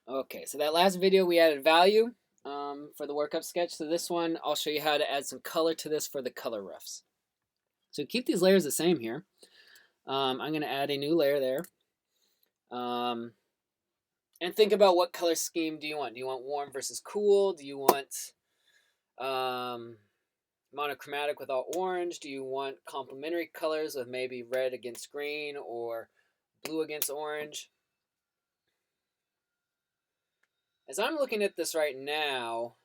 Okay, so that last video we added value for the workup sketch. So this one, I'll show you how to add some color to this for the color roughs. So keep these layers the same here. I'm going to add a new layer there. And think about what color scheme do you want. Do you want warm versus cool? Do you want monochromatic with all orange? Do you want complementary colors with maybe red against green or blue against orange? As I'm looking at this right now,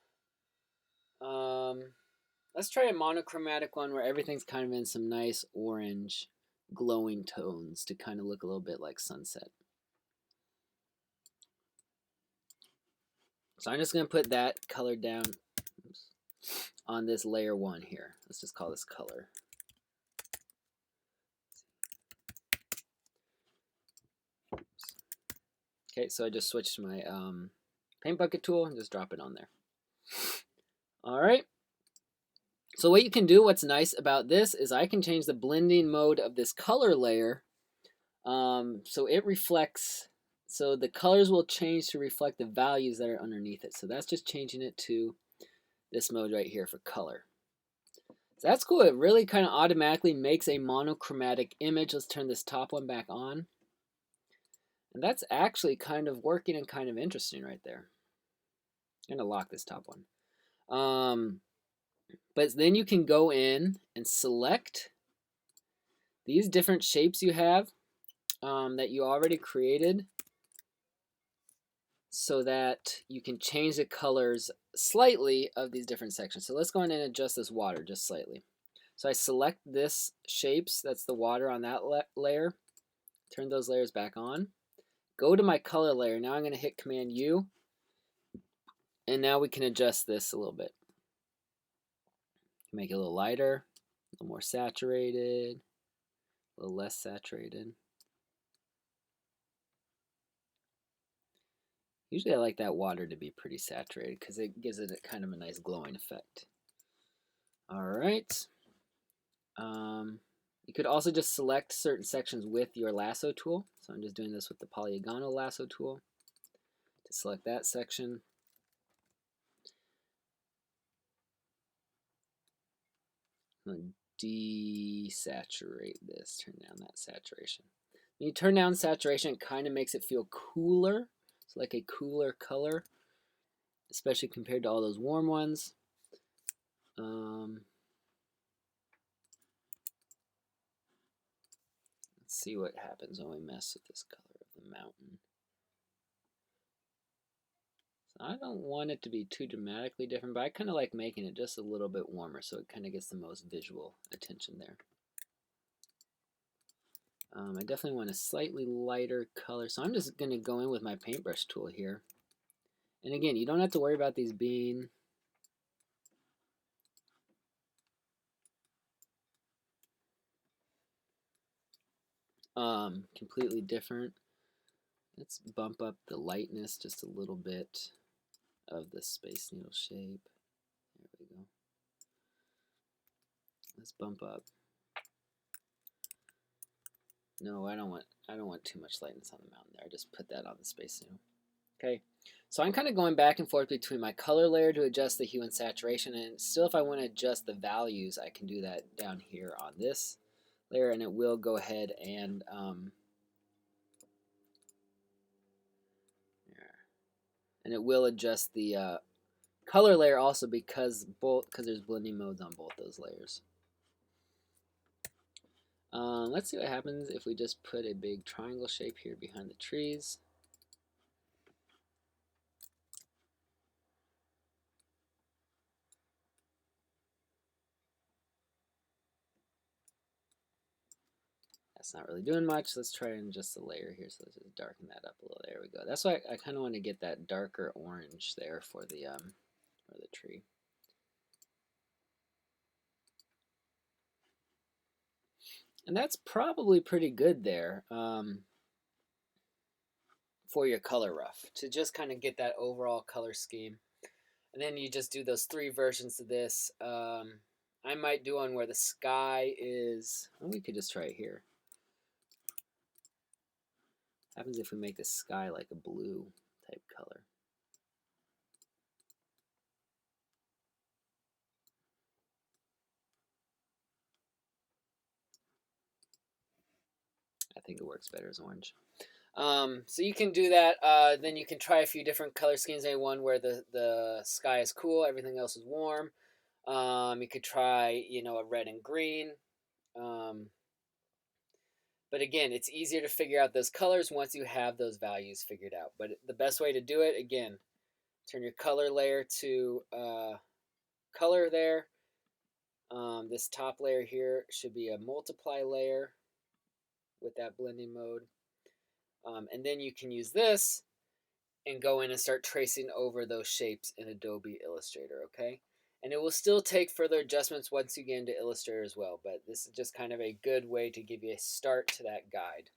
let's try a monochromatic one where everything's kind of in some nice orange glowing tones to kind of look a little bit like sunset. So I'm just going to put that color down on this layer 1 here. Let's just call this color. Okay, so I just switched my paint bucket tool and just drop it on there. All right. So what you can do, what's nice about this is I can change the blending mode of this color layer so it reflects, so the colors will change to reflect the values that are underneath it. So that's just changing it to this mode right here for color. So that's cool. It really kind of automatically makes a monochromatic image. Let's turn this top one back on. And that's actually kind of working and kind of interesting right there. I'm going to lock this top one. But then you can go in and select these different shapes you have that you already created so that you can change the colors slightly of these different sections. So let's go in and adjust this water just slightly. So I select this shapes, that's the water on that layer, turn those layers back on, go to my color layer. Now I'm going to hit Command U, and now we can adjust this a little bit. Make it a little lighter, a little more saturated, a little less saturated. Usually I like that water to be pretty saturated because it gives it a kind of a nice glowing effect. All right. You could also just select certain sections with your lasso tool. So I'm just doing this with the polygonal lasso tool to select that section. I'm going to desaturate this, turn down that saturation. When you turn down saturation, it kind of makes it feel cooler. It's like a cooler color, especially compared to all those warm ones. Let's see what happens when we mess with this color of the mountain. So I don't want it to be too dramatically different, but I kind of like making it just a little bit warmer so it kind of gets the most visual attention there. I definitely want a slightly lighter color, so I'm just going to go in with my paintbrush tool here. And again, you don't have to worry about these being completely different. Let's bump up the lightness just a little bit of the Space Needle shape. There we go. Let's bump up. No, I don't want too much lightness on the mountain there. I just put that on the Space Needle. Okay, so I'm kind of going back and forth between my color layer to adjust the hue and saturation, and still if I want to adjust the values, I can do that down here on this layer, and it will go ahead and it will adjust the color layer also because there's blending modes on both those layers. Let's see what happens if we just put a big triangle shape here behind the trees. That's not really doing much. Let's try and adjust the layer here. So let's just darken that up a little. There we go. That's why I kind of want to get that darker orange there for the tree. And that's probably pretty good there for your color rough to just kind of get that overall color scheme. And then you just do those 3 versions of this. I might do one where the sky is, well, we could just try it here. What happens if we make the sky like a blue? type color. I think it works better as orange. So you can do that. Then you can try a few different color schemes. Maybe one where the sky is cool, everything else is warm. You could try, a red and green. But again, it's easier to figure out those colors once you have those values figured out. But the best way to do it, again, turn your color layer to color there. This top layer here should be a multiply layer with that blending mode. And then you can use this and go in and start tracing over those shapes in Adobe Illustrator, okay? And it will still take further adjustments once you get into Illustrator as well, but this is just kind of a good way to give you a start to that guide.